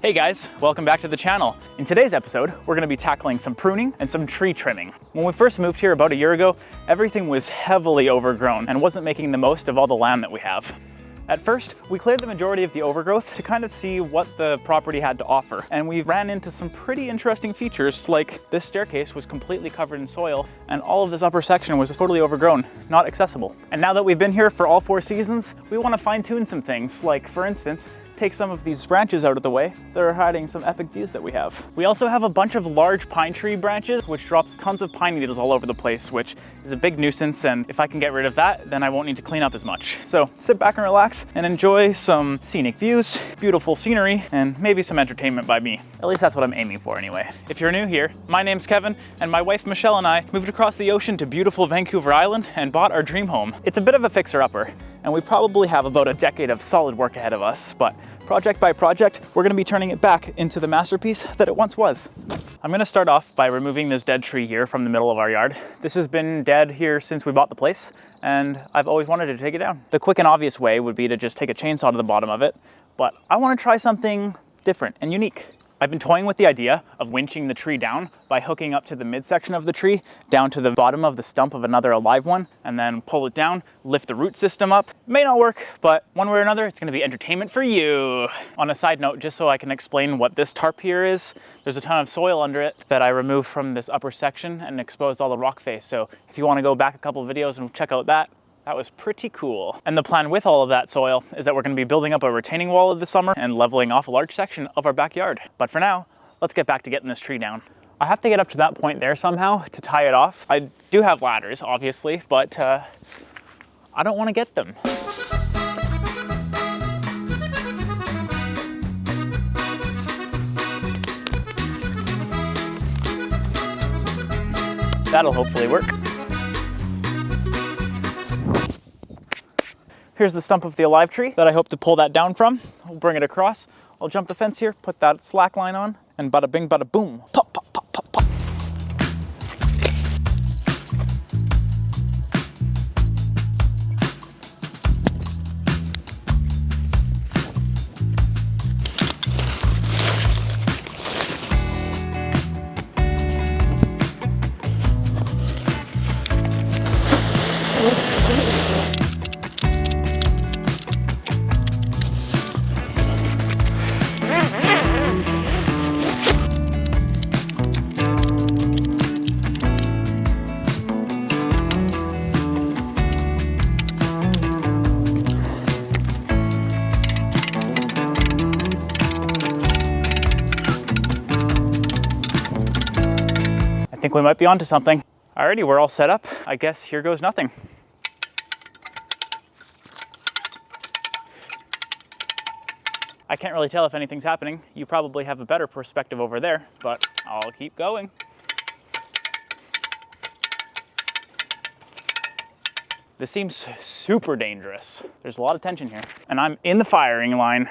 Hey guys, welcome back to the channel. In today's episode, we're going to be tackling some pruning and some tree trimming. When we first moved here about a year ago, everything was heavily overgrown and wasn't making the most of all the land that we have. At first, we cleared the majority of the overgrowth to kind of see what the property had to offer. And we ran into some pretty interesting features, like this staircase was completely covered in soil and all of this upper section was totally overgrown, not accessible. And now that we've been here for all 4 seasons, we want to fine tune some things, like for instance, take some of these branches out of the way that are hiding some epic views that we have. We also have a bunch of large pine tree branches, which drops tons of pine needles all over the place, which is a big nuisance, and if I can get rid of that, then I won't need to clean up as much. So sit back and relax and enjoy some scenic views, beautiful scenery, and maybe some entertainment by me. At least that's what I'm aiming for anyway. If you're new here, my name's Kevin, and my wife Michelle and I moved across the ocean to beautiful Vancouver Island and bought our dream home. It's a bit of a fixer-upper, and we probably have about a decade of solid work ahead of us, but project by project, we're gonna be turning it back into the masterpiece that it once was. I'm gonna start off by removing this dead tree here from the middle of our yard. This has been dead here since we bought the place, and I've always wanted to take it down. The quick and obvious way would be to just take a chainsaw to the bottom of it, but I wanna try something different and unique. I've been toying with the idea of winching the tree down by hooking up to the midsection of the tree, down to the bottom of the stump of another alive one, and then pull it down, lift the root system up. It may not work, but one way or another, it's gonna be entertainment for you. On a side note, just so I can explain what this tarp here is, there's a ton of soil under it that I removed from this upper section and exposed all the rock face. So if you wanna go back a couple videos and check out that was pretty cool. And the plan with all of that soil is that we're gonna be building up a retaining wall this summer and leveling off a large section of our backyard. But for now, let's get back to getting this tree down. I have to get up to that point there somehow to tie it off. I do have ladders, obviously, but I don't wanna get them. That'll hopefully work. Here's the stump of the alive tree that I hope to pull that down from. I'll bring it across. I'll jump the fence here, put that slack line on, and bada bing, bada boom. Pop, pop, pop, pop, pop. I think we might be onto something. Alrighty, we're all set up. I guess here goes nothing. I can't really tell if anything's happening. You probably have a better perspective over there, but I'll keep going. This seems super dangerous. There's a lot of tension here, and I'm in the firing line.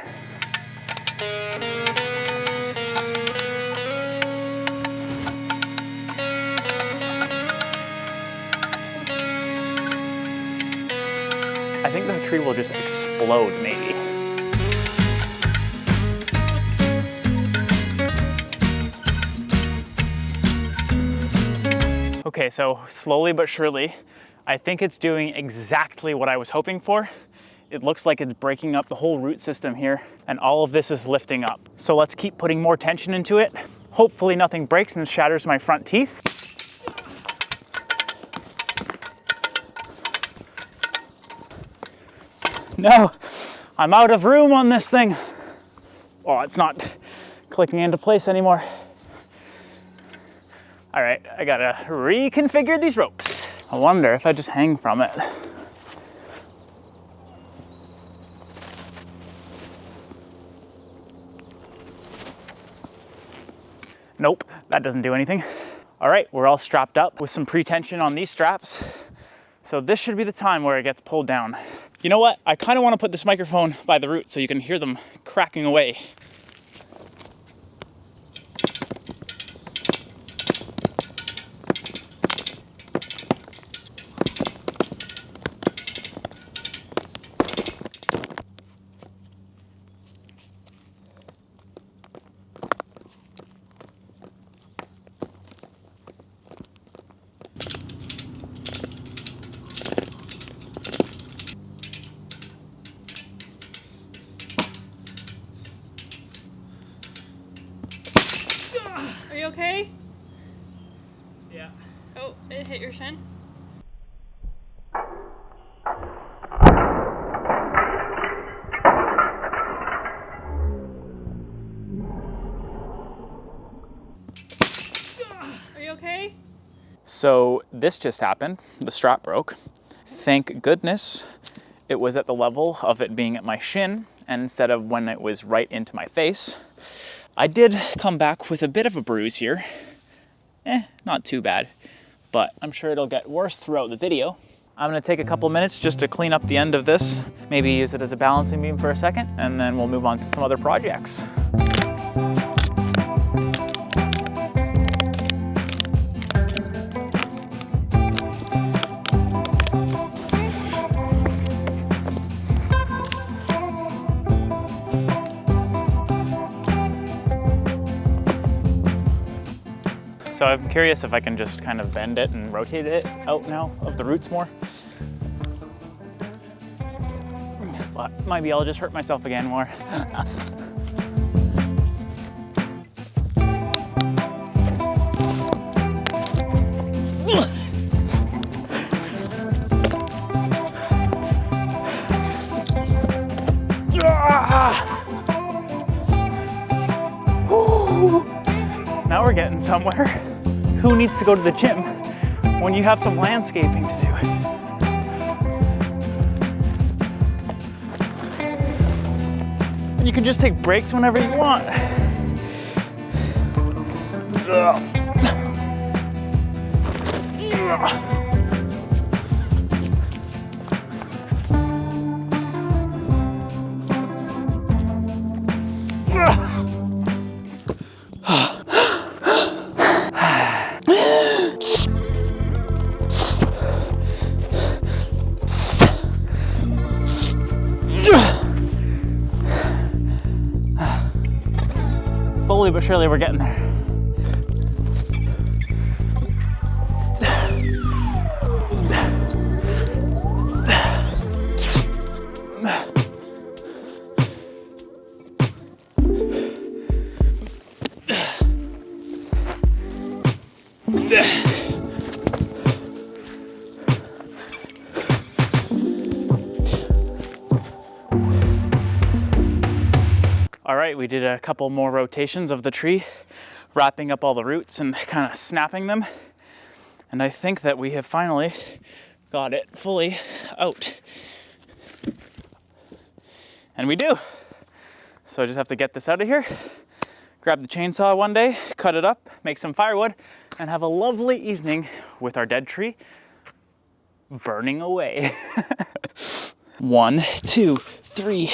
I think the tree will just explode, maybe. Okay, so slowly but surely, I think it's doing exactly what I was hoping for. It looks like it's breaking up the whole root system here, and all of this is lifting up. So let's keep putting more tension into it. Hopefully nothing breaks and shatters my front teeth. No, I'm out of room on this thing. Oh, it's not clicking into place anymore. All right, I gotta reconfigure these ropes. I wonder if I just hang from it. Nope, that doesn't do anything. All right, we're all strapped up with some pre-tension on these straps. So this should be the time where it gets pulled down. You know what? I kind of want to put this microphone by the roots so you can hear them cracking away. Are you okay? Yeah. Oh, it hit your shin? Are you okay? So this just happened. The strap broke. Thank goodness it was at the level of it being at my shin, and instead of when it was right into my face. I did come back with a bit of a bruise here. Not too bad, but I'm sure it'll get worse throughout the video. I'm gonna take a couple minutes just to clean up the end of this, maybe use it as a balancing beam for a second, and then we'll move on to some other projects. So I'm curious if I can just kind of bend it and rotate it out now of the roots more. But maybe I'll just hurt myself again more. Now we're getting somewhere. Who needs to go to the gym when you have some landscaping to do? And you can just take breaks whenever you want. Slowly but surely we're getting there. All right, we did a couple more rotations of the tree, wrapping up all the roots and kind of snapping them. And I think that we have finally got it fully out. And we do. So I just have to get this out of here, grab the chainsaw one day, cut it up, make some firewood, and have a lovely evening with our dead tree burning away. 1, 2, 3.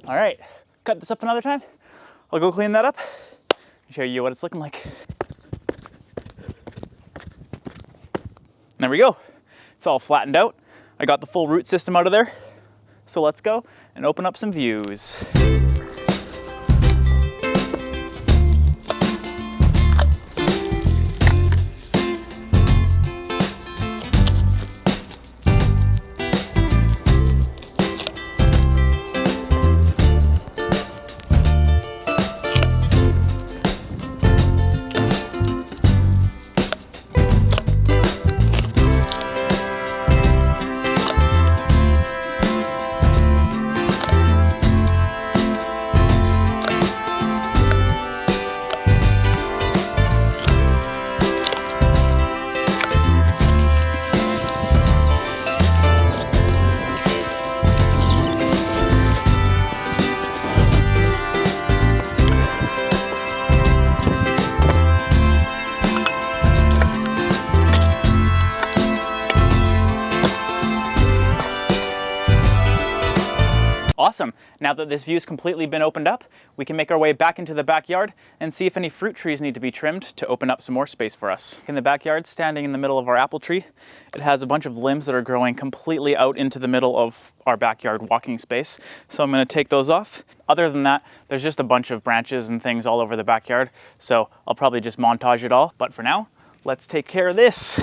All right, cut this up another time. I'll go clean that up and show you what it's looking like. There we go. It's all flattened out. I got the full root system out of there. So let's go and open up some views. Awesome. Now that this view's completely been opened up, we can make our way back into the backyard and see if any fruit trees need to be trimmed to open up some more space for us. In the backyard, standing in the middle of our apple tree, it has a bunch of limbs that are growing completely out into the middle of our backyard walking space. So I'm going to take those off. Other than that, there's just a bunch of branches and things all over the backyard. So I'll probably just montage it all. But for now, let's take care of this.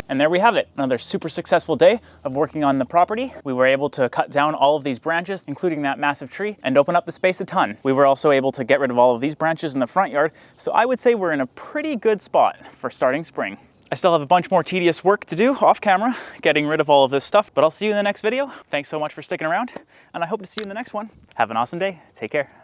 And there we have it, another super successful day of working on the property. We were able to cut down all of these branches, including that massive tree, and open up the space a ton. We were also able to get rid of all of these branches in the front yard, so I would say we're in a pretty good spot for starting spring. I still have a bunch more tedious work to do off camera, getting rid of all of this stuff, but I'll see you in the next video. Thanks so much for sticking around, and I hope to see you in the next one. Have an awesome day. Take care.